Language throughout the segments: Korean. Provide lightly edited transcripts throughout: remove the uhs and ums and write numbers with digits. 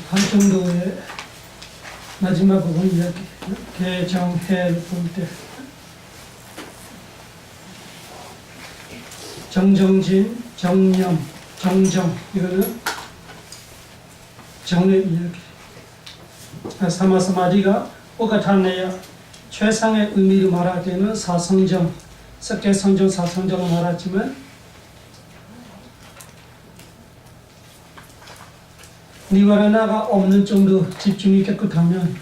팔정도의 마지막 부분 이야기, 개정해를 볼 때 정정진, 정념, 정정, 이거는 정의 이야기. 사마사마디가 오가타네야 최상의 의미로 말할 때는 사성정, 석계성정, 사성정을 말하지만 니와라나가 없는 정도 집중이 깨끗하면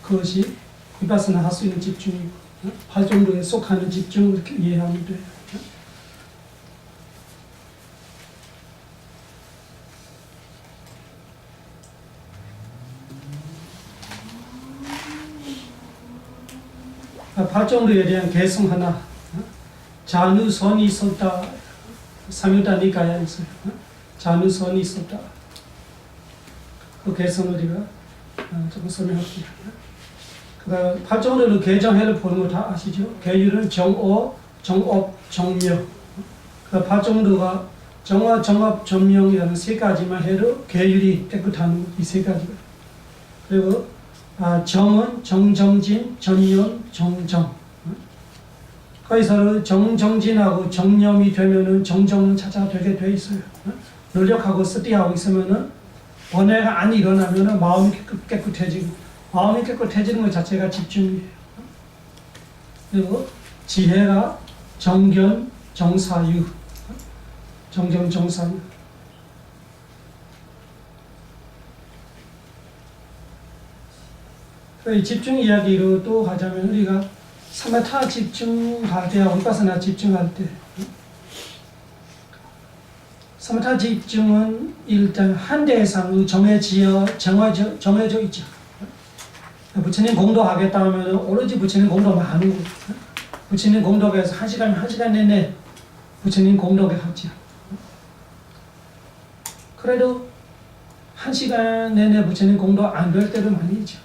그것이 비파스나 할 수 있는 집중이고 팔정도에 속하는 집중을 이렇게 이해하면 돼요. 팔정도에 대한 개성 하나, 자누선이 있었다. 삼유다니까야 있어요. 자누선이 있었다. 그 개성을 우리가 조금 설명할게요. 그다음 팔정도로 개정해를 보는 거 다 아시죠? 개율은 정어, 정업, 정명. 그 팔정도가 정화, 정업, 정명이라는 세 가지만 해도 개율이 깨끗한 이 세 가지가. 그리고 정은 정정진, 전념, 정정. 거기서 정정진하고 정념이 되면은 정정은 찾아 되게 돼 있어요. 노력하고 스티하고 있으면은 번뇌가 안 일어나면은 마음이 깨끗해지고, 마음이 깨끗해지는 것 자체가 집중이에요. 그리고 지혜가 정견, 정사유, 정견, 정사유. 이 집중 이야기로 또 하자면 우리가 사마타 집중할 때하고 비파사나 집중할 때, 사마타 집중은 일단 한 대상으로 정해져 있죠. 부처님 공도하겠다 하면 오로지 부처님 공도만 하는 거예요. 부처님 공덕에서 1시간 내내 부처님 공덕에 하죠. 그래도 1시간 내내 부처님 공도 안 될 때도 많이 있죠.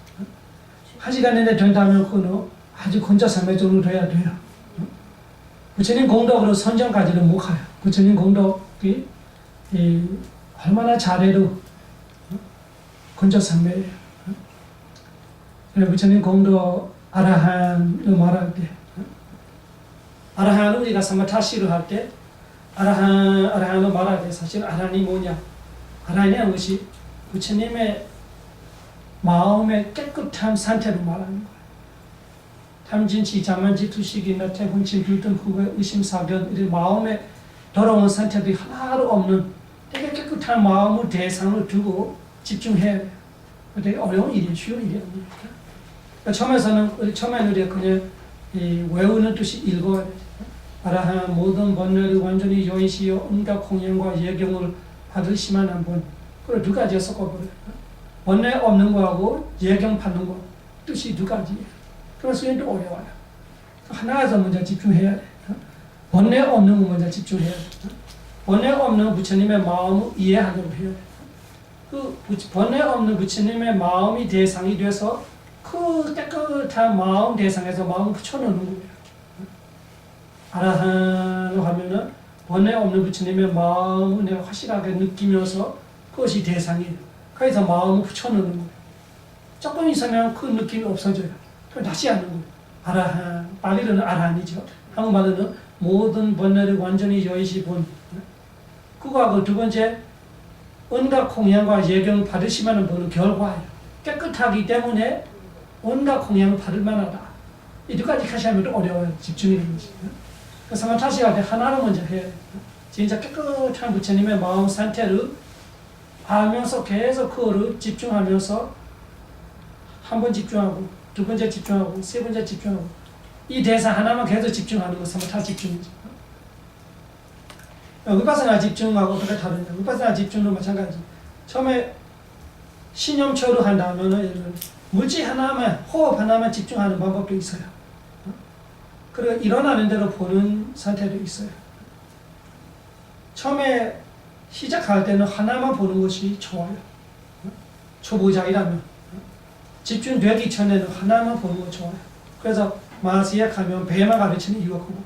1시간 내내 된다면 그건 아주 혼자 삼매정으로 돼야 돼요. 부처님 공덕으로 선정까지는 못 가요. 부처님 공덕이 얼마나 잘해도 혼자 삼매예요. 부처님 공덕 아라한을 말할 때, 아라한은 우리가 사마타시를 할 때, 아라한을 말할 때 사실 아라한이 뭐냐? 아라한이라는 것이 부처님의 마음의 깨끗한 상태로 말하는 거예요. 탐진치, 자만지, 투식이, 나태훈치, 불등, 후회, 의심, 사견, 이런 마음의 더러운 상태들이 하나도 없는 되게 깨끗한 마음을 대상을 두고 집중해야 돼요. 되게 어려운 일이에요. 쉬운 일이 아니니까. 그러니까 처음에는 우리가 그냥 외우는 뜻이 읽어야 돼요. 아라한 모든 번뇌를 완전히 여의시여 온갖 공연과 예경을 받으시만 한 분. 그걸 두 가지에 섞어버려요. 번뇌 없는 거하고 예경 받는 거 뜻이 두 가지예요. 그래서 이게 어려워요. 하나에서 먼저 집중해야 돼요. 번뇌 없는 거 먼저 집중해야 돼요. 번뇌 없는 부처님의 마음을 이해하려고 해야 돼요. 그 번뇌 없는 부처님의 마음이 대상이 돼서 그 깨끗한 마음 대상에서 마음을 붙여놓는 거예요. 아라한을 하면은 번뇌 없는 부처님의 마음을 내가 확실하게 느끼면서 그것이 대상이에요. 그래서 마음을 붙여놓는 거예요. 조금 있으면 그 느낌이 없어져요. 그럼 다시 하는 거예요. 아라한, 발리로는 아라한이죠. 한국말로는 모든 번뇌를 완전히 여의시 본. 그거하고 두 번째, 온갖 공양과 예경을 받으시면 보는 결과예요. 깨끗하기 때문에 온갖 공양을 받을 만하다. 이 두 가지 같이 하면 또 어려워요. 집중이라는 것이. 그래서 사마타시 할 때 하나를 먼저 해야 돼요. 진짜 깨끗한 부처님의 마음 상태를 알면서 계속 그거를 집중하면서 한 번 집중하고 두 번째 집중하고 세 번째 집중하고 이 대상 하나만 계속 집중하는 거 사마타 집중이죠. 위파사나 집중하고 그게 다르냐. 위파사나 집중도 마찬가지. 처음에 신념처로 한다면은 물질 하나만, 호흡 하나만 집중하는 방법도 있어요. 그리고 일어나는 대로 보는 상태도 있어요. 처음에 시작할 때는 하나만 보는 것이 좋아요. 초보자이라면. 집중되기 전에는 하나만 보는 거 좋아요. 그래서 마시약 하면 배만 가르치는 이유가 그거예요.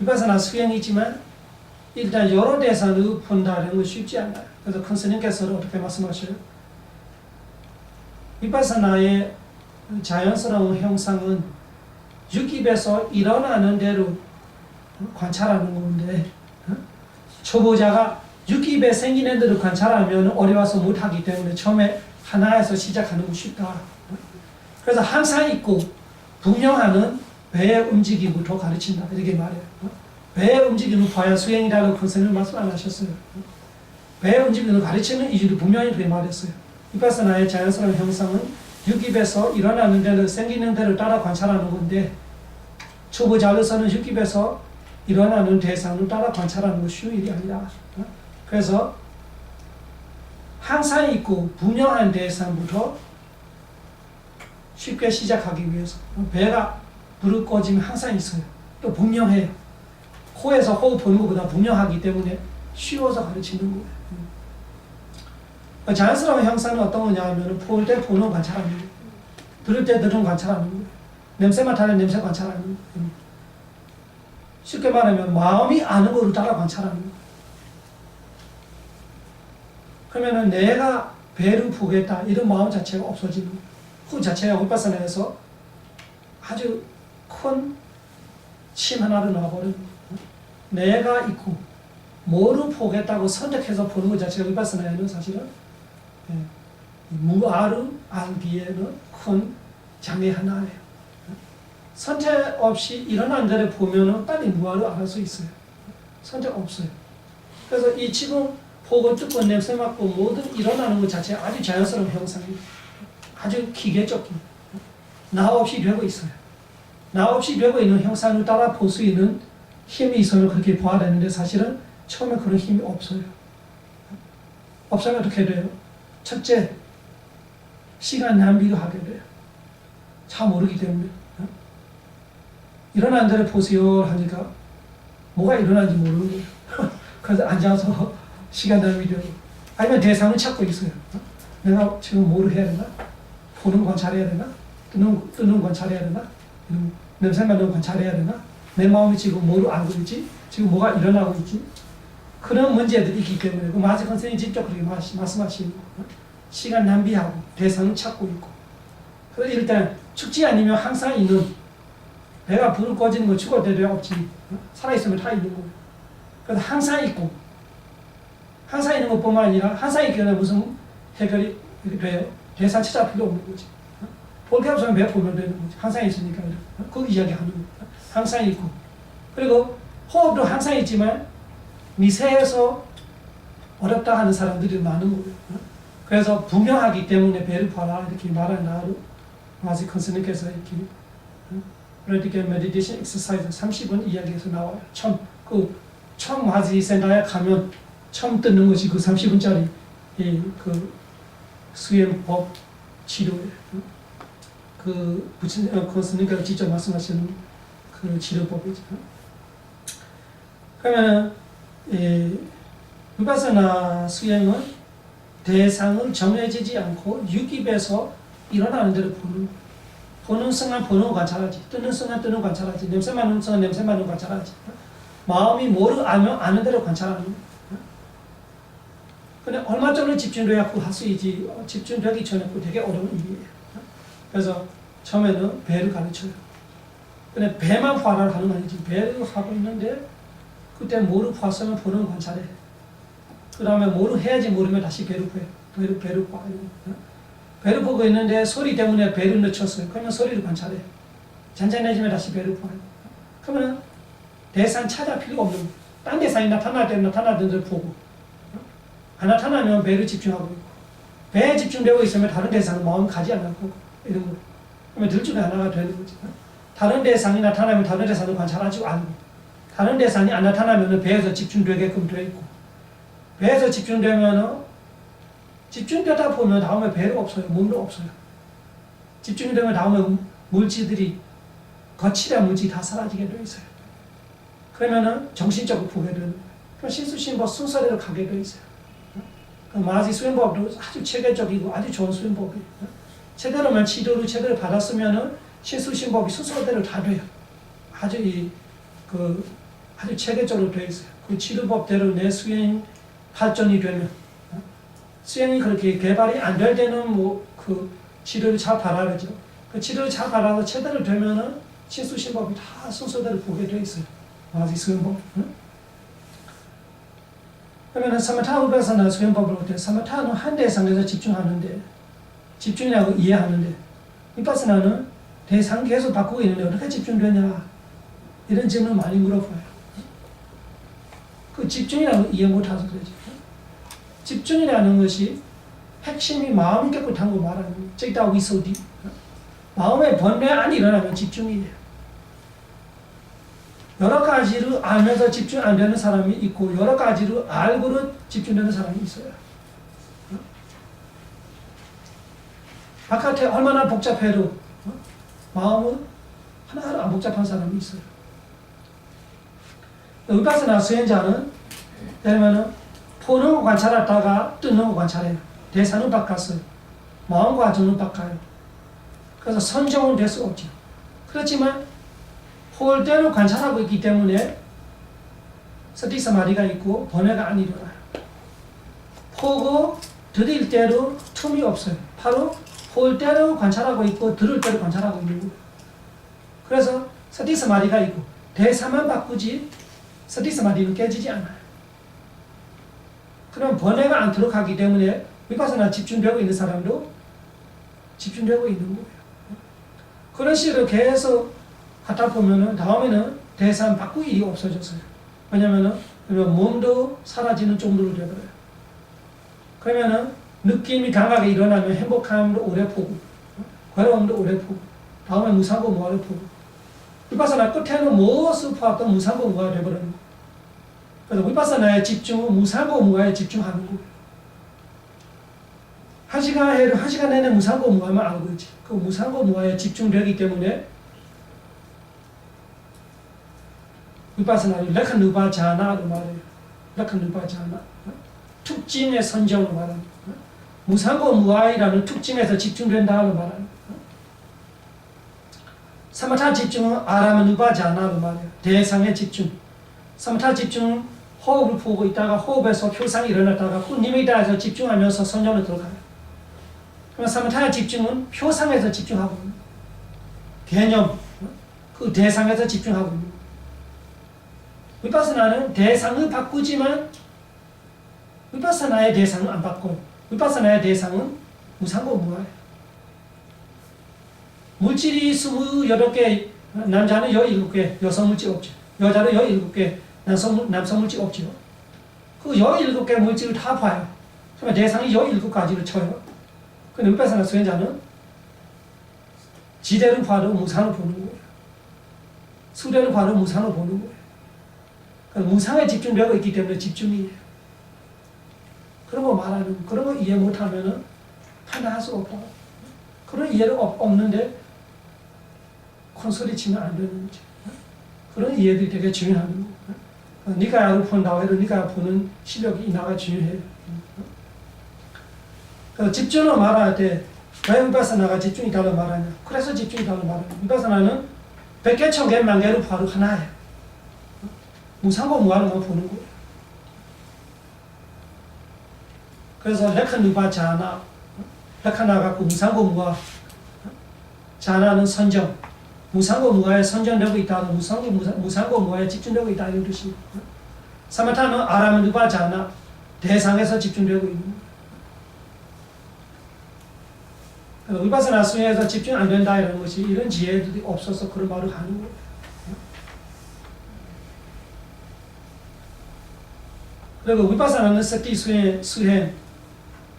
위파사나 수행이지만 일단 여러 대상을 본다는 건 쉽지 않아요. 그래서 큰 스님께서는 어떻게 말씀하셔요? 위파사나의 자연스러운 형상은 육입에서 일어나는 대로 관찰하는 건데, 초보자가 육입에 생기는 대로 관찰하면 어려워서 못하기 때문에 처음에 하나에서 시작하는 거 쉽다. 그래서 항상 있고 분명하는 배의 움직임부터 가르친다. 이렇게 말해요. 배의 움직임을 봐야 수행이라고 큰 스님은 말씀 안 하셨어요. 배의 움직임을 가르치는 이유도 분명히 그렇게 말했어요. 위파사나의 자연스러운 형상은 육입에서 일어나는 대로 생기는 대로 따라 관찰하는 건데, 초보자로서는 육입에서 일어나는 대상을 따라 관찰하는 건 쉬운 일이 아니다. 그래서 항상 있고 분명한 대상부터 쉽게 시작하기 위해서, 배가 불을 꺼지면 항상 있어요. 또 분명해요. 코에서 호흡 보는 것보다 분명하기 때문에 쉬워서 가르치는 거예요. 자연스러운 형상은 어떤 거냐 하면 볼 때 보는 관찰하는 거예요. 들을 때 들은 관찰하는 거예요. 냄새 맡아는 냄새 관찰하는 거예요. 쉽게 말하면 마음이 아는 거를 따라 관찰하는 거예요. 그러면은 내가 배를 보겠다 이런 마음 자체가 없어지는 거예요. 그 자체가 위파사나에서 아주 큰 침 하나를 놔버리는 거예요. 내가 있고 뭐를 보겠다고 선택해서 보는 것 자체가 위파사나에는 사실은 무아를 알기에는 큰 장애 하나예요. 선택 없이 일어난 데를 보면은 빨리 무아를 알 수 있어요. 선택 없어요. 그래서 이 지금 보고 듣고 냄새 맡고 모든 일어나는 것 자체가 아주 자연스러운 형상이에요. 아주 기계적인, 나 없이 되고 있어요. 나 없이 되고 있는 형상을 따라 볼 수 있는 힘이 있으면 그렇게 봐야 되는데 사실은 처음에 그런 힘이 없어요. 없으면 어떻게 돼요? 첫째, 시간 낭비도 하게 돼요. 잘 모르기 때문에. 일어난 데를 보세요 하니까 뭐가 일어난지 모르는 거예요. 그래서 앉아서 시간 낭비되고, 아니면 대상을 찾고 있어요. 내가 지금 뭐를 해야 되나? 보는 관찰해야 되나? 뜨는 관찰해야 되나? 냄새 맡는 관찰해야 되나? 내 마음이 지금 뭐를 알고 있지? 지금 뭐가 일어나고 있지? 그런 문제들이 있기 때문에 그 마지 선생님이 직접 그렇게 말씀하시는 거예요. 시간 낭비하고 대상을 찾고 있고. 그래서 일단 죽지 아니면 항상 있는, 배가 불을 꺼지는 거 죽을 때도 없지. 살아있으면 다 있는 거예요. 그래서 항상 있고, 항상 있는 것뿐만 아니라 항상 있기 때문에 무슨 해결이 돼요? 대상 찾아 필요 없는 거지. 볼 게 없으면 배 보면 되는 거지. 항상 있으니까. 그 이야기하는 거예요. 항상 있고. 그리고 호흡도 항상 있지만 미세해서 어렵다 하는 사람들이 많은 거예요. 그래서 분명하기 때문에 배를 봐라 이렇게 말한 나를 마지 컨스님께서 이렇게 Radical Meditation Exercise 30분 이야기에서 나와요. 처음 마지 센터에 가면 처음 듣는 것이 그 30분짜리 그 수행법 치료예요. 그 스님께서 직접 말씀하시는 그 치료법이죠. 그러면 위파사나 수행은 대상을 정해지지 않고 육입에서 일어나는 대로 보는 순간 보는 거 관찰하지, 뜨는 순간 뜨는 거 관찰하지, 냄새 맡는 순간 냄새 맡는 거 관찰하지, 마음이 뭐를 알면 아는 대로 관찰하는 거예요. 근데 얼마 전에 집중돼야 그 할 수 있지, 집중되기 전에 그 되게 어려운 일이에요. 그래서 처음에는 배를 가르쳐요. 근데 배만 화를 하는 거 아니지. 배를 하고 있는데 그때 뭐를 봤으면 보는 관찰해. 그 다음에 뭐를 해야지 모르면 다시 배를 봐요. 배를 봐요. 배를 보고 있는데 소리 때문에 배를 늦췄어요. 그러면 소리를 관찰해. 잔잔해지면 다시 배를 봐요. 그러면 대상 찾아 필요가 없는 거예요. 딴 대상이 나타날 때는 나타나는 대로 보고, 안 나타나면 배를 집중하고 있고, 배에 집중되고 있으면 다른 대상은 마음 가지 않을 거고, 이런 거예요. 그러면 둘 중에 하나가 되는 거지. 다른 대상이 나타나면 다른 대상을 관찰하지 않고, 다른 대상이 안 나타나면 배에서 집중되게끔 되어 있고, 배에서 집중되면 집중되다 보면 다음에 배가 없어요. 몸도 없어요. 집중이 되면 다음에 물질들이, 거칠한 물질이 다 사라지게 되어 있어요. 그러면은 정신적으로 보게 되는 거예요. 그럼 신수신법 순서대로 가게 되어 있어요. 마지 수행법도 아주 체계적이고 아주 좋은 수행법이에요. 제대로만 치료를 제대로 받았으면은 신수신법이 순서대로 다 돼요. 아주 아주 체계적으로 되어 있어요. 그 치료법대로 내 수행 발전이 되면 수행이 그렇게 개발이 안 될 때는 뭐 그 치료를 잘 받아야죠. 그 치료를 잘 받아서 제대로 되면은 신수신법이 다 순서대로 보게 돼 있어요. 아직 수행법. 그러면 사마타 우파사나 수행법을 볼 때 사마타는 한 대상에서 집중하는데 집중이라고 이해하는데 위파사나는 대상 계속 바꾸고 있는데 어떻게 집중되냐 이런 질문을 많이 물어봐요. 그 집중이라고 이해 못해서 그러죠. 집중이라는 것이 핵심이 마음이 깨끗한 거 말하는 거예요. 쩌이다 위소디. 마음의 번뇌 안 일어나면 집중이에요. 여러 가지를 알면서 집중 안 되는 사람이 있고 여러 가지를 알고는 집중되는 사람이 있어요. 바깥에 얼마나 복잡해도 마음은 하나하나 안 복잡한 사람이 있어요. 위파사나 수행자는 예를 들면 보는 거 관찰하다가 뜨는 거 관찰해요. 대상은 바꿨어요. 마음 과정은 바꿔요. 그래서 선정은 될 수 없죠. 그렇지만 볼 때로 관찰하고 있기 때문에 서티 사마디가 있고 번뇌가 안 일어나요. 보고 들을 때로 틈이 없어요. 바로 볼 때로 관찰하고 있고 들을 때로 관찰하고 있는 거예요. 그래서 서티 사마디가 있고 대상만 바꾸지 서티 사마디는 깨지지 않아요. 그럼 번뇌가 안 들어가기 때문에 위파사나 집중되고 있는 사람도 집중되고 있는 거예요. 그런 식으로 계속 하다 보면은 다음에는 대상 바꾸기 이유가 없어졌어요. 왜냐면은 몸도 사라지는 정도로 되버려요. 그러면은 느낌이 강하게 일어나면 행복함도 오래 보고 괴로움도 오래 보고 다음에 무상고 무아를 보고 위파사나 끝에는 무엇을 봐도 무상고 무아가 되버리는 거예요. 그래서 위파사나의 집중은 무상고 무아에 집중하는 거예요. 한 시간 내내 무상고 무아만 알고 있지. 그 무상고 무아에 집중되기 때문에 위파사나를 레카누바 자나로 말해요. 레카누바 자나. 특징의 선정으로 말합니다. 무상고 무아이라는 특징에서 집중된다고 말합니다. 사마타 집중은 아라마누바 자나로 말해요. 대상의 집중. 사마타 집중은 호흡을 보고 있다가 호흡에서 표상이 일어났다가 니미다에서 집중하면서 선정으로 들어가요. 그럼 사마타의 집중은 표상에서 집중하고 있는 개념, 그 대상에서 집중하고 있는 위파사나는 대상을 바꾸지만 위파사나의 대상은 안 바꿔요. 위파사나의 대상은 무상고 무아예요. 물질이 28개, 남자는 17개, 여성 물질 없죠. 여자는 17개, 남성 물질 없죠. 그 17개 물질을 다 봐요. 그러면 대상이 17가지를 쳐요. 근데 위파사나 수행자는 지대로 봐도 무상을 보는 거예요. 수대로 봐도 무상을 보는 거예요. 그러니까 무상에 집중되고 있기 때문에 집중이에요. 그런 거 말하는, 그런 거 이해 못하면은 판단할 수 없다. 그런 이해가 없는데 콘소리 치면 안 되는 거지. 그런 이해들이 되게 중요한 거. 니가야를 본다고 해도 니가 보는 실력이 이나가 중요해요. 집중을 말할 때 왜 위파사나가 집중이 다르다고 말하냐? 그래서 집중이 다르다고 말하냐? 위파사나는 100개, 1000개, 만개로 바로 하나예요. 무상고 무아로만 보는 거예요. 그래서 레카누바 자나, 레카나 갖고 무상고 무아, 자나는 선정, 무상고 무아에 선정되고 있다, 무상고 무아에 집중되고 있다 이런 뜻입니다. 사마타는 아라마누바 자나, 대상에서 집중되고 있는 거예요. 위파사나 수행에서 집중 안 된다 이런 것이 이런 지혜들이 없어서 그런 말을 하는 거예요. 그리고 위파사나는 서티 수행,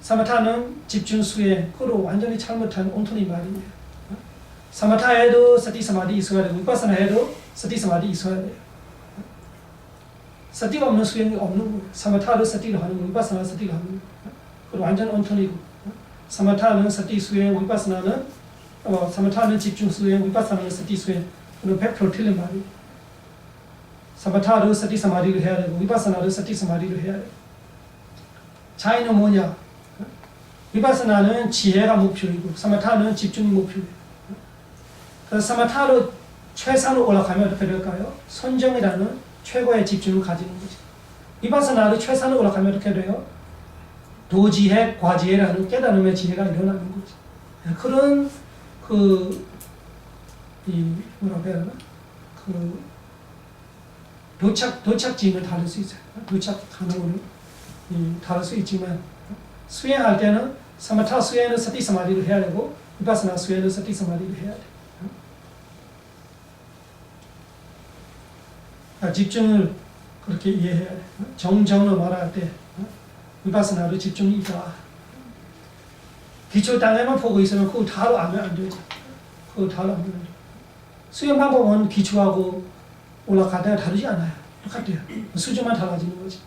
사마타는 집중 수행, 그로 완전히 잘못한 온토니 말이에요. 사마타에도 서티 사마디 있어야 되고 위파사나에도 서티 사마디 있어야 돼요. 서티가 없는 수행이 없는 거예요. 사마타도 서티를 하는 거예요. 위파사나 서티를 하는 거예요. 그로 완전 온토니고. 사마타는 서티 수행, 위파사나는 사마타는 집중 수행, 위파사나는 서티 수행. 그럼 100% 틀린 말이에요. 사마타를 서티 사마디를 해야 되고 위파사나를 서티 사마디를 해야 돼요. 차이는 뭐냐? 위파사나는 지혜가 목표이고 사마타는 집중이 목표예요. 그래서 사마타로 최상으로 올라가면 어떻게 될까요? 선정이라는 최고의 집중을 가지는 거죠. 비파사나를 최선을 올라가면 어떻게 돼요? 도지혜, 과지혜라는 깨달음의 지혜가 일어나는 거지. 그런 뭐라고 해야 하나? 도착지임을 다룰 수 있어요. 도착 가능을 다룰 수 있지만 수행할 때는 사마타 수행은 사티 사마디를 해야 되고 비파사나 수행은 사티 사마디를 해야 돼. 집중을 그렇게 이해해야 돼. 정정로 말할 때 비파사나로 집중이 있다. 기초 단계만 보고 있으면 그거 다로 하면 안 되고 그거 다로 하면 안 돼. 수행 방법은 기초하고 올라갈 때가 다르지 않아요. 똑같아요. 수준만 달라지는 거지.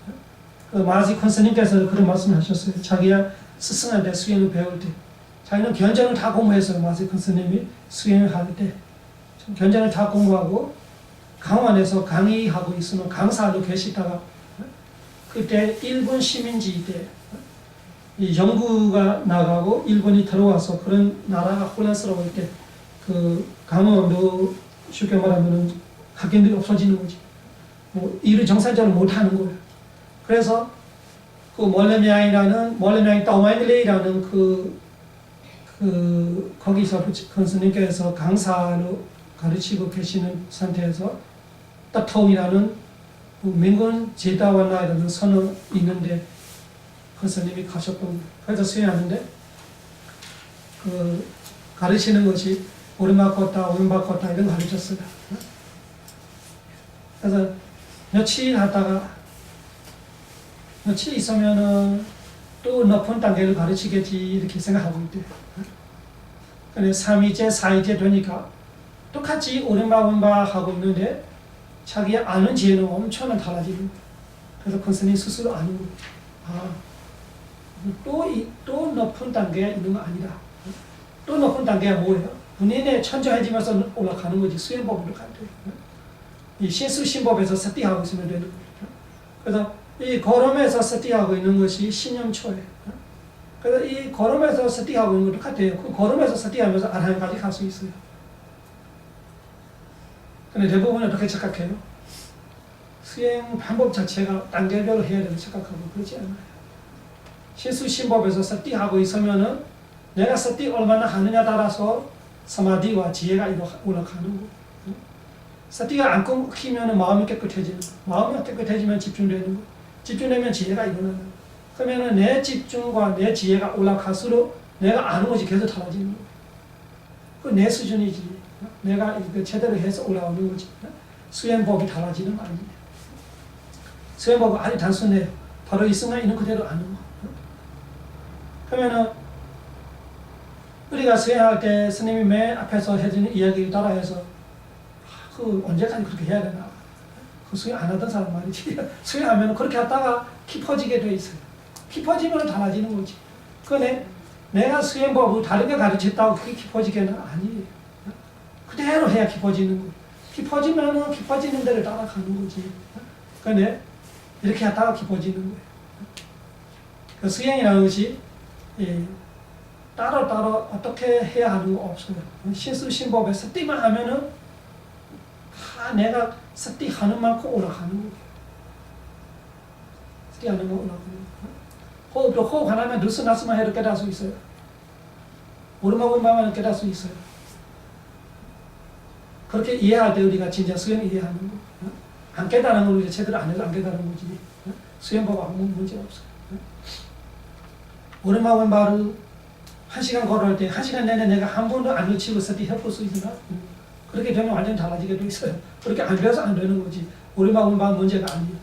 마하지 콘스님께서 그런 말씀을 하셨어요. 자기야 스승한테 수행을 배울 때 자기는 견전을 다 공부했어요. 마하지 콘스님이 수행을 할 때 견전을 다 공부하고 강원에서 강의하고 있으면 강사로 계시다가 그때 일본 시민지 때 영구가 나가고 일본이 들어와서 그런 나라가 혼란스러울 때 강원도 쉽게 말하면 학생들이 없어지는 거지. 뭐 일을 정상적으로 못하는 거예요. 그래서 멀레명이 따오마이레이라는 거기서 스님께서 강사로 가르치고 계시는 상태에서 따타움이라는 맹군 제다완나이라는 선을 있는데 스님이 가셨던 거예요. 그래서 수행하는데 가르치는 것이 오른바꿨다 오른바꿨다 이런 거 가르쳤어요. 그래서 며칠 있으면은 또 높은 단계를 가르치겠지 이렇게 생각하고 있대요. 근데 3일째, 4일째 되니까 똑같이 오른바 하고 있는데 자기 아는 지혜는 엄청나게 달라지는 거예요. 그래서 컨스님 스스로 아는 거예요. 또 높은 단계에 있는 거 아니다. 또 높은 단계가 뭐예요? 본인의 천천해지면서 올라가는 거지. 수행법으로 가야 돼요. 이 신수신법에서 사띠하고 있으면 되는 거예요. 그래서 이 걸음에서 사띠하고 있는 것이 신념초예요. 그래서 이 걸음에서 사띠하고 있는 것도 똑같아요. 그 걸음에서 사띠하면서 아라한까지 갈 수 있어요. 근데 대부분 어떻게 착각해요? 수행 방법 자체가 단계별로 해야 되는 착각하고 그렇지 않아요. 신수신법에서 사띠하고 있으면은 내가 사띠 얼마나 하느냐 따라서 사마디와 지혜가 올라가는 거. 사띠가 안 끊기면 마음이 깨끗해지는 거. 마음이 깨끗해지면 집중되는 거. 집중되면 지혜가 일어나는 거. 그러면 내 집중과 내 지혜가 올라갈수록 내가 아는 것이 계속 달라지는 거. 그 내 수준이지. 내가 제대로 해서 올라오는 거지. 수행법이 달라지는 거 아니에요. 수행법은 아주 단순해요. 바로 이 순간 있는 그대로 아는 거. 그러면은 우리가 수행할 때 스님이 맨 앞에서 해주는 이야기를 따라해서 언제까지 그렇게 해야 되나? 수행 안 하던 사람 말이지. 수행하면 그렇게 하다가 깊어지게 돼 있어요. 깊어지면 달라지는 거지. 내가 수행법을 다르게 가르쳤다고 그게 깊어지게는 아니에요. 그대로 해야 깊어지는 거예요. 깊어지면은 깊어지는 데를 따라가는 거지. 근데 이렇게 하다가 깊어지는 거예요. 그 수행이라는 것이 따로 어떻게 해야 하는 거 없어요. 신수신법에 스티만 하면은 내가 스티 하는 만큼 올라가는 거예요. 스티 하는 거 올라가는 거예요. 호흡 하나면 느스나스만 해도 깨달을 수 있어요. 오르막오르막만 깨달을 수 있어요. 그렇게 이해할 때 우리가 진짜 수행 이해하는 거. 안 깨달은 걸 우리가 제대로 안 해도 안 깨달은 거지. 수행법 아무 문제 없어요. 오르막오르막을 1시간 걸어올 때 1시간 내내 내가 한 번도 안 놓치고 스티 해볼 수 있나? 그렇게 되면 완전 달라지게 돼 있어요. 그렇게 안 돼서 안 되는 거지. 오르막오르막 문제가 아니에요.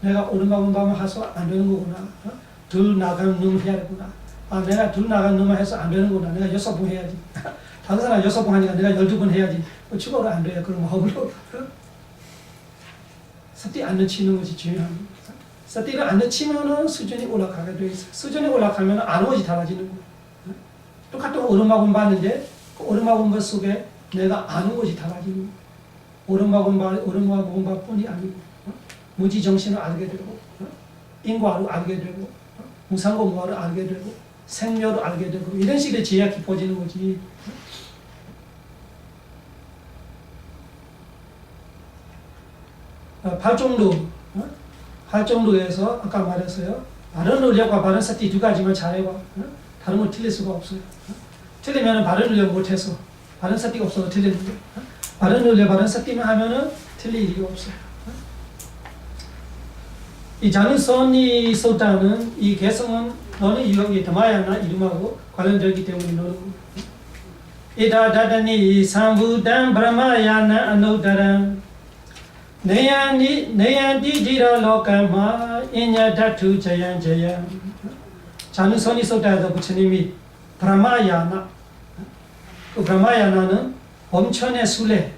내가 오르막오르막을 해서 안 되는 거구나. 둘 나가는 놈을 해야 되구나. 내가 둘 나가는 놈을 해서 안 되는구나. 내가 6번 해야지. 다른 사람 6번 하니까 내가 12번 해야지. 죽어도 안 돼요. 그런 마음으로. 스티 안 놓치는 것이 중요합니다. 스티를 안 놓치면은 수준이 올라가게 돼 있어요. 수준이 올라가면 아는 것이 달라지는 거예요. 똑같은 오르막은 봤는데 그 오르막은 것 속에 내가 아는 것이 달라지는 거예요. 오르막은 뿐이 아니고 무지정신을 알게 되고 인과를 알게 되고 무상공과를 알게 되고 생멸을 알게 되고 이런 식의 지혜가 깊어지는 거지. 발종도 팔정도에서 아까 말했어요. 바른 논력과 바른 사티 두 가지만 잘해봐. 다른 건 틀릴 수가 없어요. 틀리면 바른 논력 못해서 바른 사티가 없어서 틀리는 거예요. 바른 논력, 바른 사티만 하면은 틀릴 일이 없어요. 이 자는선이 소타는 이 개성은 너는 유형이 담아야나 이름하고 관련되기 때문에 너는 이다다다니 삼부단 브라마야나 아노다란 내얀디지라 로카마 인야다투 자얀자야. 자는선이 소타에서 부처님이 브라마야나, 그 브라마야나는 범천의 순례,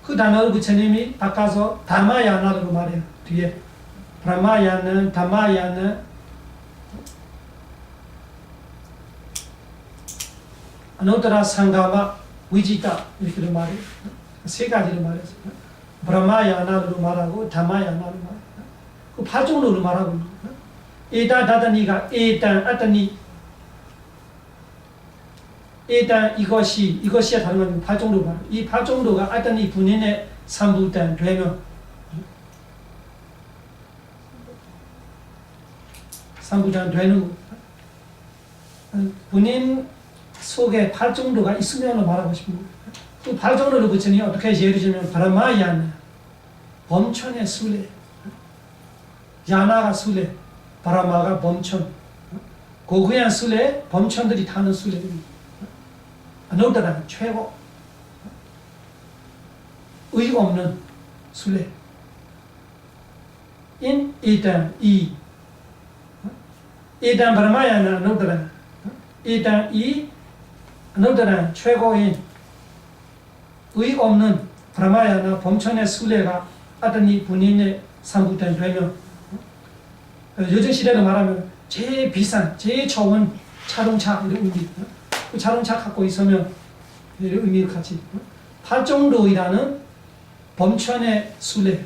그 단어를 부처님이 바꿔서 다마야나라고 말해요. 뒤에 브라마야나, 다마야나, 아노다라 상가마, 위지다 이렇게 말해요. 세 가지로 말해서 브라마야나로 말하고 다마야나로 말해요. 그 팔종로로 말하고 에다다다니가 에단 아다니, 에단 이것이야 다른 건 팔종로 말해요. 이 팔종로가 아다니 분인의 삼부단 되면 삼부단 되는 거. 본인 속에 팔정도가 있으면 말하고 싶은 거예요. 그 팔정도를 부처님이 어떻게 예를 들면 바라마야나, 범천의 순례, 야나가 순례, 바라마가 범천, 고귀한 순례, 범천들이 타는 순례입니다. 아노다란 최고, 의 없는 순례. 인 일단 이 일단 바라마야나 아노다란 일단 이 아노다란 최고인 의 없는 브라마야나 범천의 순례가 아다니 본인의 삼부단 되면 요즘 시대로 말하면 제일 비싼, 제일 좋은 자동차 이런 의미, 그 자동차 갖고 있으면 이런 의미를 같이 팔정도이라는 범천의 순례,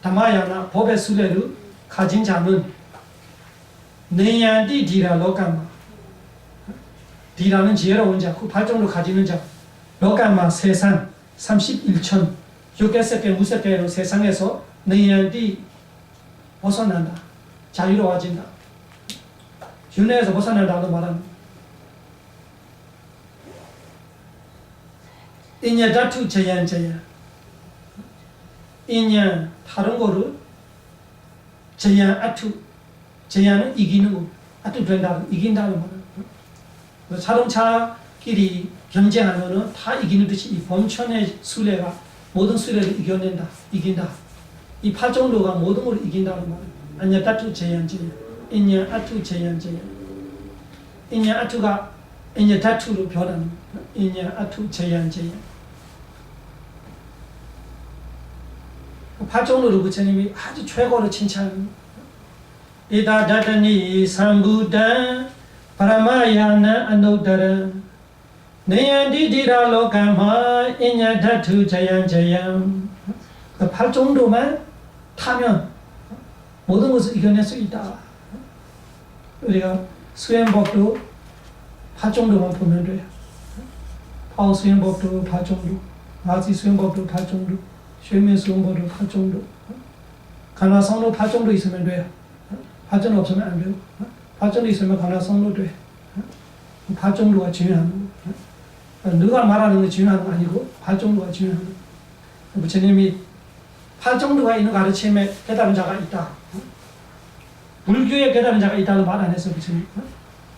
다마야나 법의 순례를 가진 자는 내얀디 디라 로까마, 디라는 지혜로운 자, 그 팔정도 가지는 자, 로까마 세상 31천 6개세계 무세계로 세상에서 내얀디 벗어난다, 자유로워진다, 윤회에서 벗어난다고 말합니다. 인야 다투 제얀제야, 인야 다른 거를 제얀 아투, 제얀은 이기는 거, 아투 된다, 이긴다는 말이에요. 자동차끼리 경쟁하면은 다 이기는 듯이 이 범천의 순례가 모든 순례를 이겨낸다, 이긴다. 이 팔정도가 모든 걸 이긴다는 말이에요. 안야 다투 제얀제야, 인야 아투 제얀제야. 인야 아투가 인야 다투로 변하는 거예요. 인야 아투 제얀제야. 팔정도를 부처님이 아주 최고로 칭찬합니다. 이다다다니 삼부단 바라마야나 아노다라 내얀디디라 로까마 인야다투 자얀자얀. 그 팔정도만 타면 모든 것을 이겨낼 수 있다. 우리가 수행법도 팔정도만 보면 돼요. 파워 수행법도 팔정도, 아지 수행법도 팔정도, 쉐면 수행법도 팔정도, 간화성도 팔정도 있으면 돼요. 팔정도 없으면 안 돼요. 팔정도 있으면 간화성도 돼. 팔정도가 중요한 거. 누가 말하는 게 중요한 거 아니고 팔정도가 중요한 거. 부처님이 팔정도가 있는 가르침에 깨달은 자가 있다. 불교에 깨달은 자가 있다는 말 안 했어, 부처님.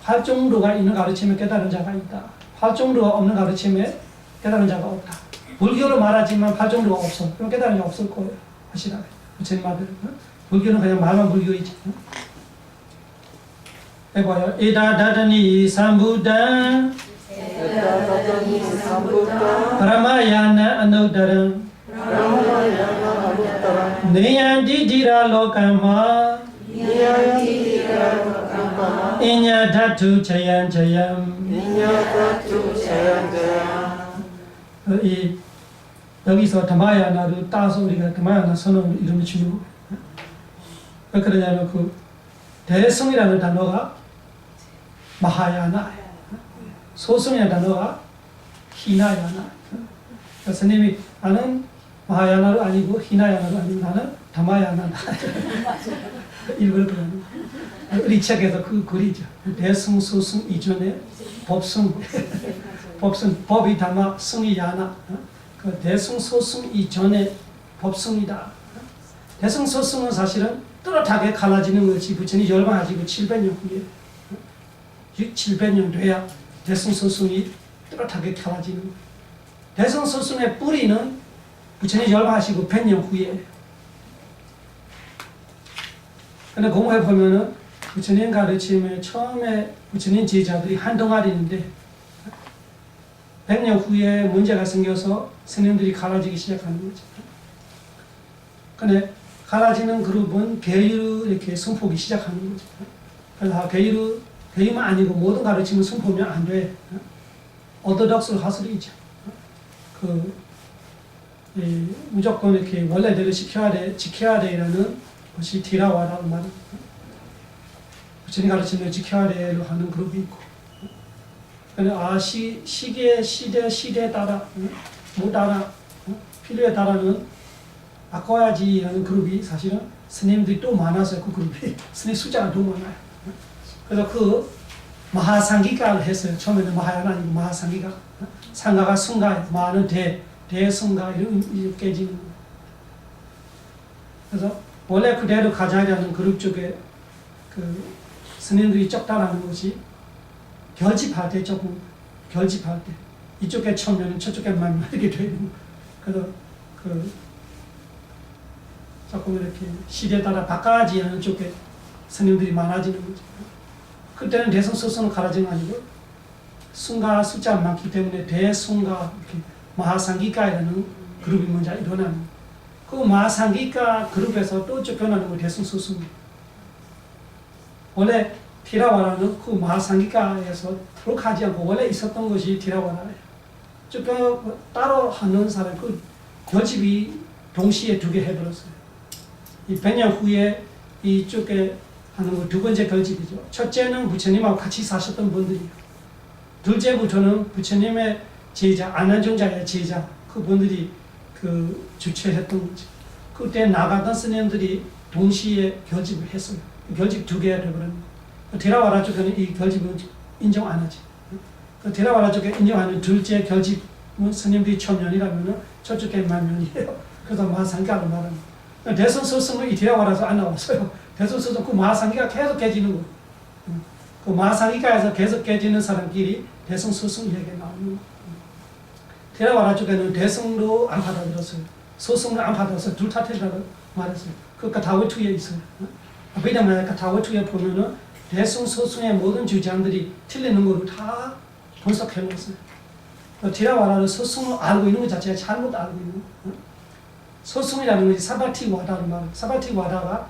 팔정도가 있는 가르침에 깨달은 자가 있다. 팔정도가 없는 가르침에 깨달은 자가 없다. 불교로 말하지만 팔정도가 없어. 그럼 깨달은 자 없을 거예요. 하시라. 부처님 말대로. 불교는 그냥 말만 불교이지. 해봐요. 이다다다니 삼부단 바라마야나 아노다란 내얀디디라 로까마 인야다투 자얀자얀. 여기서 다마야나를 따서 우리가 다마야나 선언 이름을 주고, 왜 그러냐면 그 대성이라는 단어가 마하야나, 소성이라는 단어가 히나야나. 스님이 나는 마하야나도 아니고 히나야나도 아니고 나는 다마야나다. 일부러 그러는 우리 책에서 그 글이죠. 대승, 소승 이전에 법승, 법승, 법이 다마, 승이 야나. 그 대승, 소승 이전에 법승이다. 대승, 소승은 사실은 뚜렷하게 갈라지는 것이 부처님이 열반하시고 700년 후에 700년 돼야 대승, 소승이 뚜렷하게 갈라지는 거예요. 대승, 소승의 뿌리는 부처님이 열반하시고 100년 후에. 근데 공부해 보면은 부처님 가르침에 처음에 부처님 제자들이 한 동아리인데 100년 후에 문제가 생겨서 스님들이 갈라지기 시작하는 거죠. 근데 갈라지는 그룹은 계율 이렇게 선포기 시작하는 거죠. 그래서 계율만 아니고 모든 가르침을 선포하면 안 돼. 오토독스 하슬이죠. 무조건 이렇게 원래대로 지켜야 돼라는 것이 디라와라는 말은 부처님 가르침을 지켜야 돼로 하는 그룹이 있고, 시대에 따라 못 따라 필요에 따라는 바꿔야지라는 그룹이 사실은 스님들이 또 많아서 그 그룹이 스님 숫자가 너무 많아요. 그래서 그 마하상기가를 했어요. 처음에는 마하야나 아니고 마하상기가. 상가가 승가예요. 마는 대승가 이렇게 깨지는 거예요. 그래서 원래 그대로 가자라는 그룹 쪽에 그 스님들이 적다라는 것이 결집할 때 조금 결집할 때 이쪽에 1000명 저쪽에 10,000명 이렇게 되는 거예요. 그래서 조금 이렇게 시대에 따라 바꿔야지 하는 쪽에 스님들이 많아지는 거죠. 그때는 대승소승은 갈라지는 거 아니고 승가 숫자가 많기 때문에 대승가 이렇게 마하상기가라는 그룹이 먼저 일어나는 거예요. 그 마하상기가 그룹에서 또 쫓겨나는 거 대승소승. 원래 디라와라는 그 마하상기가에서 들어가지 않고 원래 있었던 것이 디라와라예요. 따로 하는 사람 그 결집이 동시에 2개 해버렸어요. 이 100년 후에 이쪽에 하는 거 2번째 결집이죠. 첫째는 부처님하고 같이 사셨던 분들이에요. 둘째부터는 부처님의 제자, 안한종자의 제자, 그분들이 그 주최했던 거죠. 그때 나가던 스님들이 동시에 결집을 했어요. 결집 2개가 되버렸는 거예요. 데라와라 쪽에는 이 결집은 인정 안 하지. 그 데라와라 쪽에 인정하는 둘째 결집은 스님들이 1000년이라면 저쪽에 10,000년이에요. 그래서 마하상기가를 말하는 거예요. 대승소승은 이 데라와라서 안 나왔어요. 대승소승 그 마하상기가 계속 깨지는 거예요. 그 마하상기가에서 계속 깨지는 사람끼리 대승소승 이야기가 나오는 거예요. 데라와라 쪽에는 대승도 안 받아들였어요. 소승도 안 받아서 둘 탓이라고 말했어요. 그러니까 다워투에 있어요. 왜냐면 다워투에 보면은 대승, 소승의 모든 주장들이 틀리는 거를 다 분석해 놓았어요. 데라와라는 소승을 알고 있는 것 자체가 잘못 알고 있는 거예요. 소승이라는 것이 사바티와다를 말해요. 사바티와다가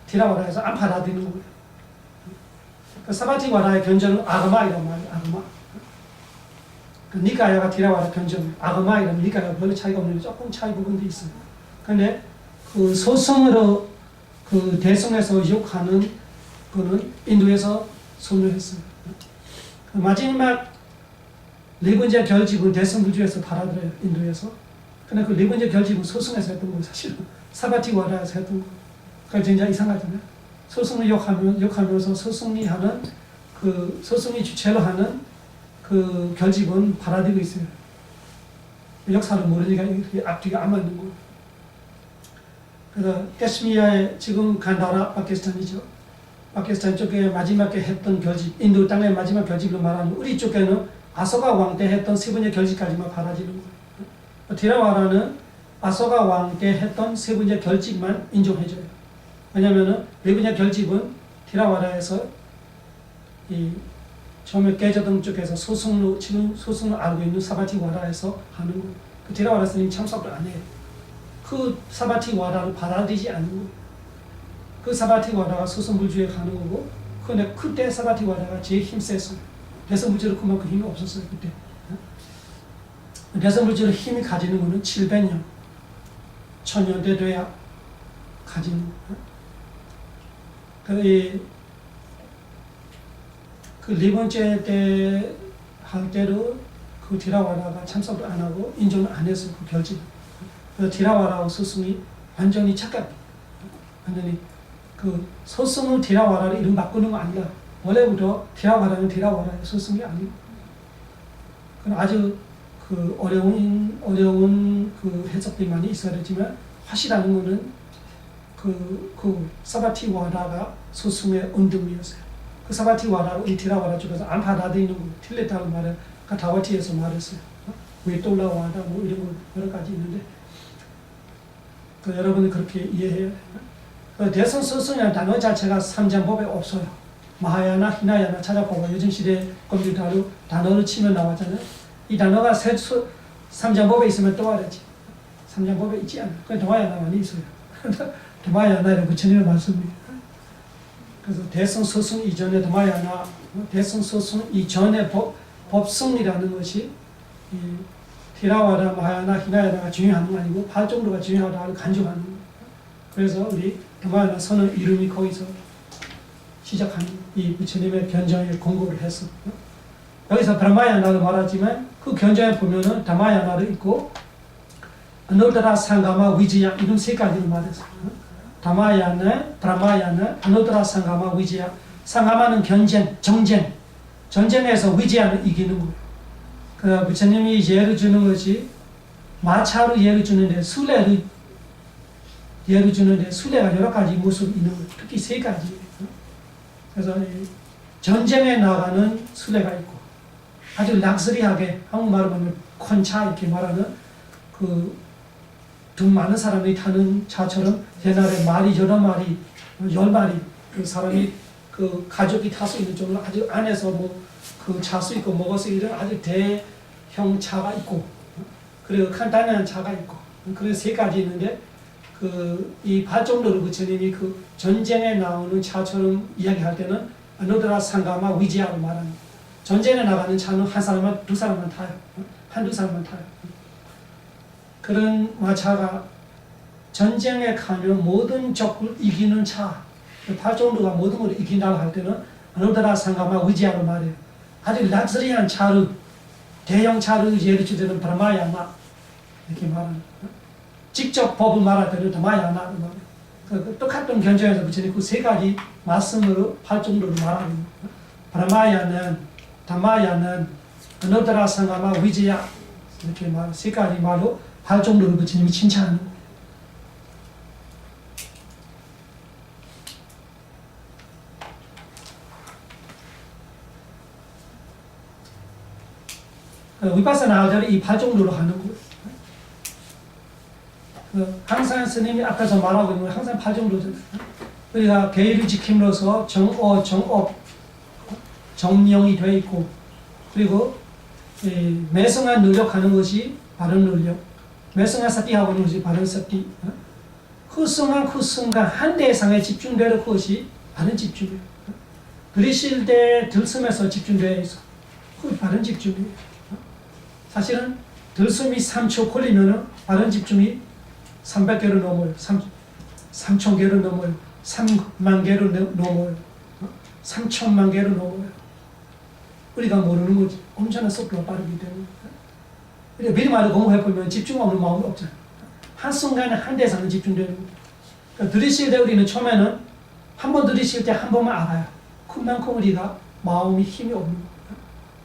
데라와라에서 안 받아들이는 거예요. 사바티와다의 견전은 아가마이란 말이에요. 아가마. 니카야가 디라와라 견전, 아가마이라면 니카야가 별로 차이가 없는데 조금 차이 부분도 있어요. 근데 그 소승으로 그 대승에서 욕하는 그는 인도에서 소멸했어요. 마지막 4번째 결집은 대승부주에서 받아들여요. 인도에서. 근데 그 4번째 결집은 소승에서 했던 거예요. 사실은 사바티와라에서 했던 거예요. 그러니까 진짜 이상하잖아요. 소승을 욕하면서 소승이 하는 그 소승이 주체로 하는 그 결집은 받아들이고 있어요. 역사를 모르니까 앞뒤가 안 맞는 거예요. 그래서 캐시미아에 지금 간다라 파키스탄이죠. 파키스탄 쪽에 마지막에 했던 결집, 인도 땅의 마지막 결집으로 말하는 우리 쪽에는 아소가 왕 때 했던 3번째 결집까지만 받아지는 거예요. 데라와라는 아소가 왕 때 했던 3번째 결집만 인정해줘요. 왜냐면은 4번째 결집은 데라와라에서 이 처음에 깨졌던 쪽에서 소승로, 지금 소승을 알고 있는 사바티와라에서 하는 거예요. 그 데라와라 스님 참석을 안 해요. 그 사바티와라를 받아들이지 않는 거예요. 그 사바티와라가 소승불주에 가는 거고, 근데 그때 사바티와라가 제일 힘셌어요. 대승불주로 그만큼 힘이 없었어요, 그때. 대승불주로 힘이 가지는 거는 700년, 1000년대 돼야 가지는 거예요. 그 4번째 때 할 때로 그 디라와라가 참석을 안 하고 인정을 안 했어요, 그 결집. 그래서 디라와라하고 소승이 완전히 착각. 완전히 그 소승을 디라와라를 이름 바꾸는 거 아니라 원래부터 디라와라는 디라와라의 소승이 아니고 아주 그 어려운 그 해석들이 많이 있어야 되지만 확실한 거는 그 사바티와라가 소승의 언등이었어요. 그 사바티와라를 이 디라와라 쪽에서 안 받아들이는 거 틀렸다고 말을 다와티에서 말했어요. 왜 또 올라와다 뭐 이런 거 여러 가지 있는데 여러분이 그렇게 이해해야 돼요. 대성 소승이라는 단어 자체가 삼장법에 없어요. 마하야나 히나야나 찾아보고 요즘 시대 컴퓨터로 단어를 치면 나왔잖아요. 이 단어가 삼장법에 있으면 또 알았지. 삼장법에 있지 않아. 그 도마야나만 있어요. 도마야나는 부처님의 말씀입니다. 그래서 대성 소승 이전에 도마야나, 대성 소승 이전의 법성이라는 것이 이 티라와라, 마하야나, 히나야나가 중요한 건 아니고 팔정도가 중요하다고 간주하는 거예요. 그래서 우리 도마야나 선언 이름이 거기서 시작하는 이 부처님의 견정에 공부를 했어. 여기서 브라마야나를 말하지만 그 견정에 보면은 다마야나도 있고 아누드라 상가마 위지야 이런 세 가지를 말했어. 다마야나, 브라마야나, 아누드라 상가마 위지야. 상가마는 경쟁, 정쟁. 전쟁에서 위지야는 이기는 거예요. 그 부처님이 예를 주는 것이 마차로 예를 주는데 순례를 예를 주는데 순례가 여러 가지 모습이 있는 거예요. 특히 세 가지. 그래서 전쟁에 나가는 순례가 있고 아주 락스리하게 한국말로 보면 콘차 이렇게 말하는 돈 많은 사람이 타는 차처럼 옛날에 말이 여러 마리, 10마리 그 사람이 그 가족이 탈 수 있는 정도로 아주 안에서 뭐 그 차 수 있고 먹을 수 있는 아주 대형 차가 있고 그리고 간단한 차가 있고 그런 세 가지 있는데 이 발정도를 부처님이 그 전쟁에 나오는 차처럼 이야기할 때는 아누드라 상가마 위지야로 말하는 전쟁에 나가는 차는 한 사람만 두 사람만 타요. 한두 사람만 타요. 그런 마차가 전쟁에 가면 모든 적을 이기는 차 발정도가 모든 걸 이긴다고 할 때는 아누드라 상가마 위지야로 말해요. 아주 락스리한 차를 대형 차를 예를 들면 브라마야나 이렇게 말하는 직접 법을 말할 때는 다마야나를 말해요. 똑같은 견정에서 부처님 그 세 가지 말씀으로 팔정도로 말하는 거예요. 브라마야는, 다마야는, 아누드라 상가마 위지야 이렇게 말 세 가지 말로 팔정도로 부처님이 칭찬하는 거예요. 위파사나 할때 이 팔정도로 하는 거예요. 항상 스님이 앞에서 말하고 있는 건 항상 팔정도잖아요. 우리가 계율을 지킴으로써 정어, 정업, 정령이 되어 있고 그리고 매성한 노력하는 것이 바른 노력, 매성한 사띠하고 있는 것이 바른 사띠, 후승한 그 순간 한 대상에 집중되는 것이 바른 집중이에요. 들이쉴 때 들숨에서 집중되어 있어. 그게 바른 집중이에요. 사실은 들숨이 3초 걸리면은 바른 집중이 300개를 넘어요. 3,000개를 넘어요. 3만 개를 넘어요. 3천만 개를 넘어요. 우리가 모르는 거지. 엄청난 속도가 빠르기 때문에. 우리가 미리마를 공부해보면 집중 없는 마음이 없잖아요. 한순간에 한 대상에 집중되는 거예요. 그러니까 들이쉴 때 우리는 처음에는 한 번 들이쉴 때 한 번만 알아요. 그만큼 우리가 마음이 힘이 없는 거예요.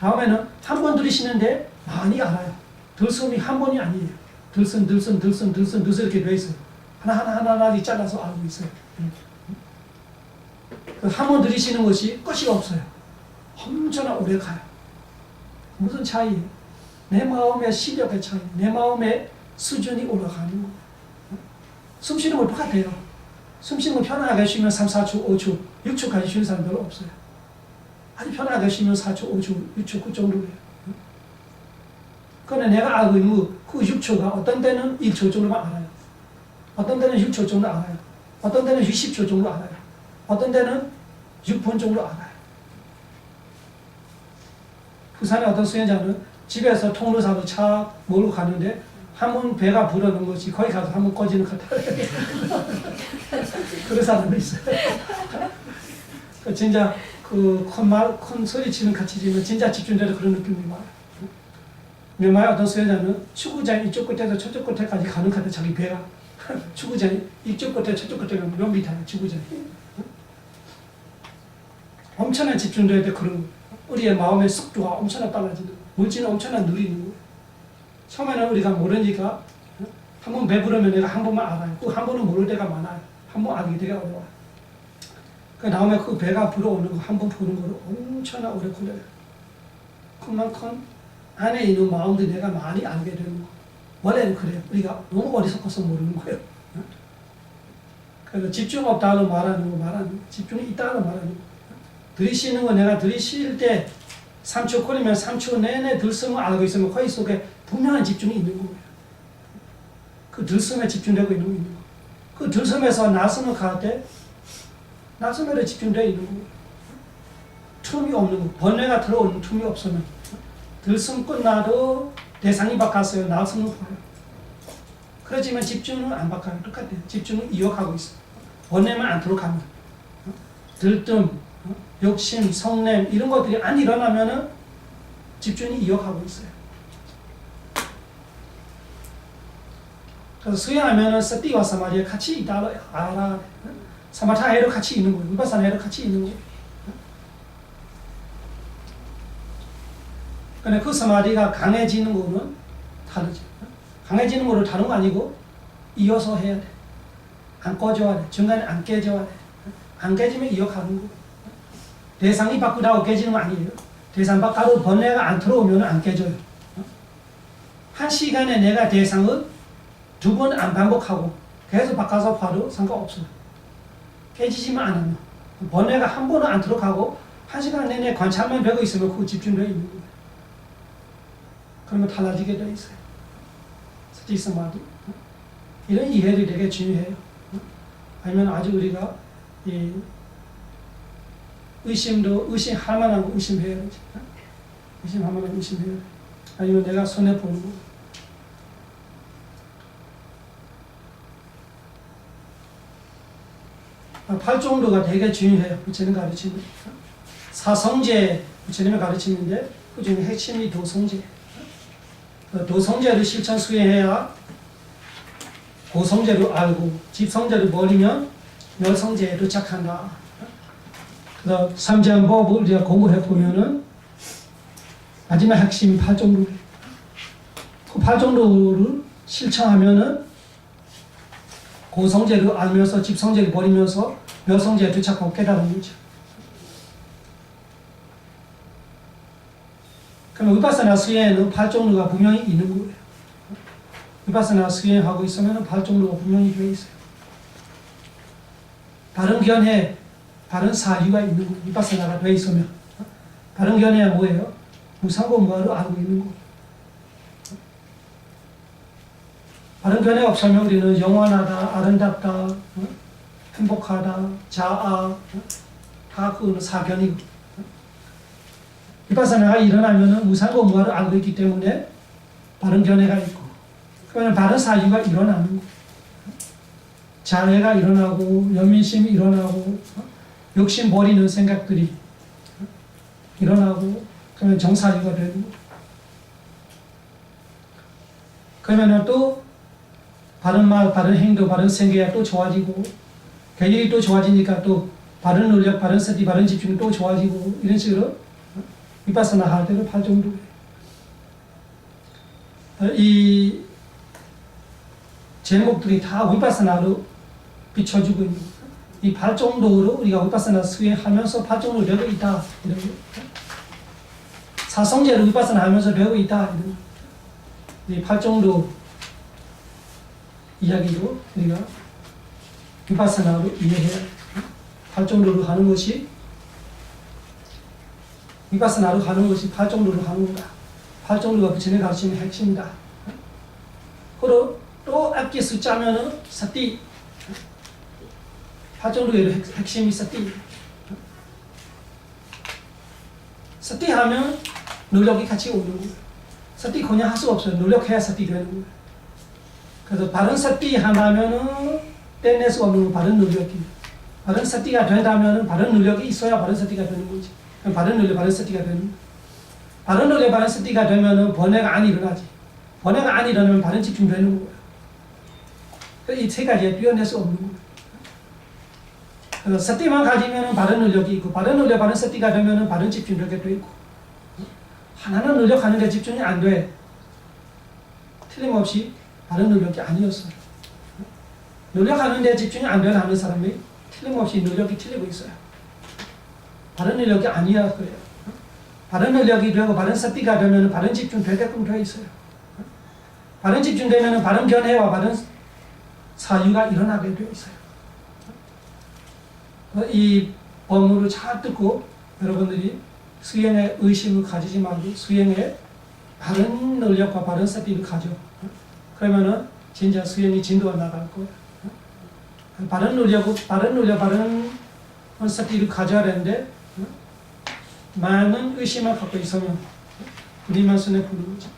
다음에는 한 번 들이쉬는데 많이 알아요. 들숨이 한 번이 아니에요. 들숨 이렇게 돼 있어요. 하나하나 잘라서 알고 있어요. 한 번 들이쉬는 것이 끝이 없어요. 엄청나 오래 가요. 무슨 차이예요? 내 마음의 실력의 차이, 내 마음의 수준이 올라가는 거예요. 숨 쉬는 거 똑같아요. 숨 쉬는 거 편하게 쉬면 3, 4초, 5초, 6초까지 쉬는 사람 별로 없어요. 아주 편하게 쉬면 4초, 5초, 6초 그 정도예요. 그런데 내가 알고 있는 그 6초가 어떤 때는 1초 정도만 알아요. 어떤 때는 6초 정도 알아요. 어떤 때는 60초 정도 알아요. 어떤 때는 6분 정도 알아요. 부산의 어떤 수행자는 집에서 통로사로 차 몰고 가는데 한 번 배가 부르는 것이 거기 가서 한 번 꺼지는 것 같아요. 그런 사람도 있어요. 진짜 큰 소리 치는 같이 지면 진짜 집중되는 그런 느낌이 와요. 묘마의 어떤 수행자는 추구장 이쪽 끝에서 저쪽 끝에까지 가는 것 같아. 자기 배가 추구장이 이쪽 끝에 저쪽 끝에 가면 몇 미터야 추구장이. 엄청난 집중도에 때 그런 우리의 마음의 속도가 엄청나게 빨라지는 거예요. 물질은 엄청나게 느리는 거예요. 처음에는 우리가 모르니까 한 번 배부르면 내가 한 번만 알아요. 그 한 번은 모를 때가 많아요. 한 번 알게 되게 어려워요. 그 다음에 그 배가 불어오는 거 한 번 보는 거를 엄청나 오래 걸려요. 그만큼 안에 있는 마음들이 내가 많이 알게 되는 거. 원래는 그래요. 우리가 너무 어리석어서 모르는 거예요. 그래서 집중 없다는 말하는 거, 집중이 있다는 말하는 거. 들이쉬는 거 내가 들이쉴 때 3초 걸리면 3초 내내 들숨을 알고 있으면 거기 속에 분명한 집중이 있는 거예요. 그 들숨에 집중되고 있는 거. 그 들숨에서 나섬을 갈 때 나섬에 집중되어 있는 거예요. 틈이 없는 거. 번뇌가 들어오는 틈이 없으면 들숨 끝나도 대상이 바뀌었어요. 나섬을 봐요. 그렇지만 집중은 안 바뀌어요. 똑같아요. 집중은 이어가고 있어요. 번뇌만 않도록 하면. 들뜸, 욕심, 성냄 이런 것들이 안 일어나면은 집중이 이어가고 있어요. 그래서 수행하면은 서티와 사마디가 같이 있다고 알아. 사마타해도 같이 있는 거예요. 위파사나해도 같이 있는 거예요. 근데 그 사마디가 강해지는 거는 다르죠. 강해지는 거는 다른 거 아니고 이어서 해야 돼. 안 꺼져야 돼. 중간에 안 깨져야 돼. 안 깨지면 이어가는 거. 대상이 바꾸다고 깨지는 거 아니에요. 대상 바꿔도 번뇌가 안 들어오면 안 깨져요. 한 시간에 내가 대상을 2번 안 반복하고 계속 바꿔서 봐도 상관없어요. 깨지지만 않으면. 번뇌가 한 번은 안 들어가고 한 시간 내내 관찰만 되고 있으면 그거 집중되어 있는 거예요. 그러면 달라지게 되어 있어요. 스티 사마디. 이런 이해들이 되게 중요해요. 아니면 아직 우리가 이 의심할 만한 거 의심해야 되지. 의심할 만한 거 의심해야 돼. 아니면 내가 손해보는 거. 팔종도가 되게 중요해요. 부처님 가르치는. 사성제 부처님이 가르치는데 그 중에 핵심이 도성제. 도성제를 실천 수행해야 고성제를 알고 집성제를 버리면 멸성제에 도착한다. 그래서 삼재한법을 우리가 공부해 보면은 마지막 핵심이 팔종도. 그 팔종도를 실천하면은 고성제를 알면서 집성제를 버리면서 멸성제에 도착하고 깨달은 거죠. 그럼 위파사나 수행에는 팔종도가 분명히 있는 거예요. 위파사나 수행하고 있으면 팔종도가 분명히 되어 있어요. 바른 견해, 바른 사유가 있는 거예요. 위파사나가 되어 있으면. 바른 견해가 뭐예요? 무상고 무아를 알고 있는 거예요. 바른 견해 없으면 우리는 영원하다, 아름답다, 행복하다, 자아, 다 그거는 사견이고. 위파사나가 일어나면 무상고 무아를 알고 있기 때문에 바른 견해가 있고, 그러면 바른 사유가 일어나는 거예요. 자애가 일어나고, 연민심이 일어나고, 욕심 버리는 생각들이 일어나고, 그러면 정사유가 되는 거예요. 그러면 또 바른 말, 바른 행동, 바른 생계가 또 좋아지고, 개념이 또 좋아지니까 또 바른 노력, 바른 서티, 바른 집중이 또 좋아지고, 이런 식으로 위파사나 할 때는 팔종도. 이 제목들이 다 위파사나로 비춰주고 있는 거예요. 이 팔종도로 우리가 위파사나 수행하면서 팔종도를 배우고 있다. 이런 거. 사성제를 위파사나 하면서 배우고 있다. 이런 거. 이 팔종도 이야기도 우리가 위파사나로 이해해야 팔종도를 하는 것이 위파사나로 하는 것이 팔종도를 하는 거다. 팔종도가 부처님 가르치는 핵심이다. 그리고 또 앞뒤 숫자면은 사띠. 팔종도의 핵심이 사띠. 사띠 하면 노력이 같이 오는 거예요. 사띠 그냥 할 수 없어요. 노력해야 사띠 되는 거예요. 그래서 바른 사띠 하나면은 떼낼 수 없는 바른 노력이. 바른 사띠가 된다면은 바른 노력이 있어야 바른 사띠가 되는 거지. 바른 노력, 바른 사띠가 되는 거예요. 바른 논리, 바른 스티가 되면은 번뇌가 안 일어나지. 번뇌가 안 일어나면 바른 집중되는 거예요. 이 세 가지에 뛰어낼 수 없는 거예요. 그래서 스티만 가지면은 바른 능력이 있고, 바른 능력, 바른 스티가 되면은 바른 집중력이 돼 있고, 하나는 노력하는데 집중이 안 돼. 틀림없이 바른 능력이 아니었어요. 노력하는데 집중이 안 되는 사람이 틀림없이 능력이 틀리고 있어요. 바른 능력이 아니야 그래요. 바른 능력이 되고 바른 스티가 되면 바른 집중 되게끔 되어 있어요. 바른 집중되면 바른 견해와 바른 사유가 일어나게 되어 있어요. 이 법문을 잘 듣고 여러분들이 수행에 의심을 가지지 말고 수행에 바른 능력과 바른 스티를 가져. 그러면은 진짜 수행이 진도가 나갈 거예요. 바른 능력, 바른 스티를 가져야 되는데 많은 의심을 갖고 있으면 우리만 손에 부는 거죠.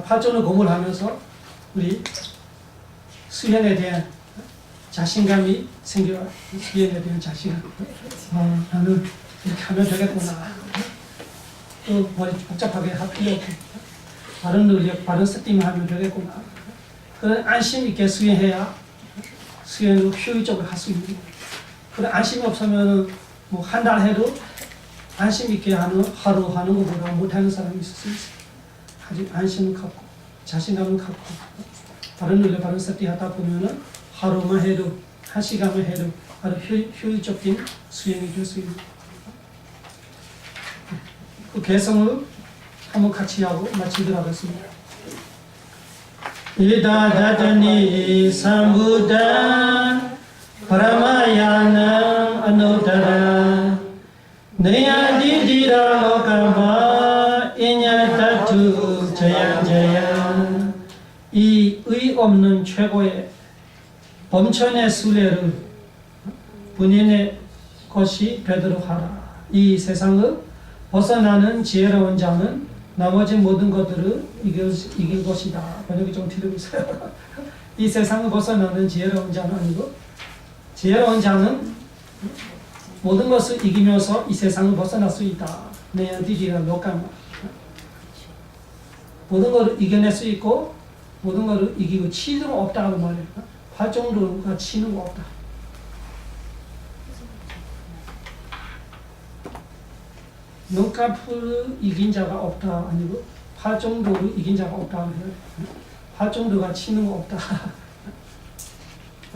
팔전을 고물하면서 우리 수행에 대한 자신감이 생겨요. 수행에 대한 자신감. 나는 이렇게 하면 되겠구나. 또 머리 복잡하게 할 필요 없고 바른 능력, 바른 스티만 하면 되겠구나. 그런 안심 있게 수행해야 수행을 효율적으로 할 수 있는 거예요. 그런 안심이 없으면 뭐 한 달 해도 안심 있게 하는 하루 하는 것보다 못하는 사람이 있을 수 있어요. 아직 안심을 갖고 자신감을 갖고 바른 능력, 바른 스티 하다 보면은 하루만 해도 한 시간만 해도 아주 효율적인 수행이 될 수 있는 거예요. 그 개성을 한번 같이 하고 마치도록 하겠습니다. 이다다니 삼부다 파라마야나 아노다라 네야디디라 로카마 이냐다투 자야자야. 이 의 없는 최고의 범천의 순례를 본인의 것이 되도록 하라. 이 세상을 벗어나는 지혜로운 자는 나머지 모든 것들을 이길 것이다. 번역이 좀 틀리고 있어요. 이 세상을 벗어나는 지혜로운 자는 아니고, 지혜로운 자는 모든 것을 이기면서 이 세상을 벗어날 수 있다. 네야디디라 로카마. 모든 것을 이겨낼 수 있고 모든 것을 이기고 치는 거 없다고 말해요. 활정도가 치는 거 없다. 눈꺼풀을 이긴 자가 없다 아니고 활정도를 이긴 자가 없다. 활정도가 치는 거 없다.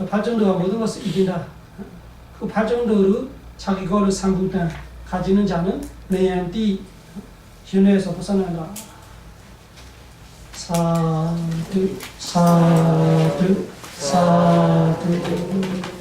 발정도가 모든 것을 이긴다. 그 발정도를 자기 거를 상부단 가지는 자는 내양띠 현해에서 벗어난다. 사두 사두 사두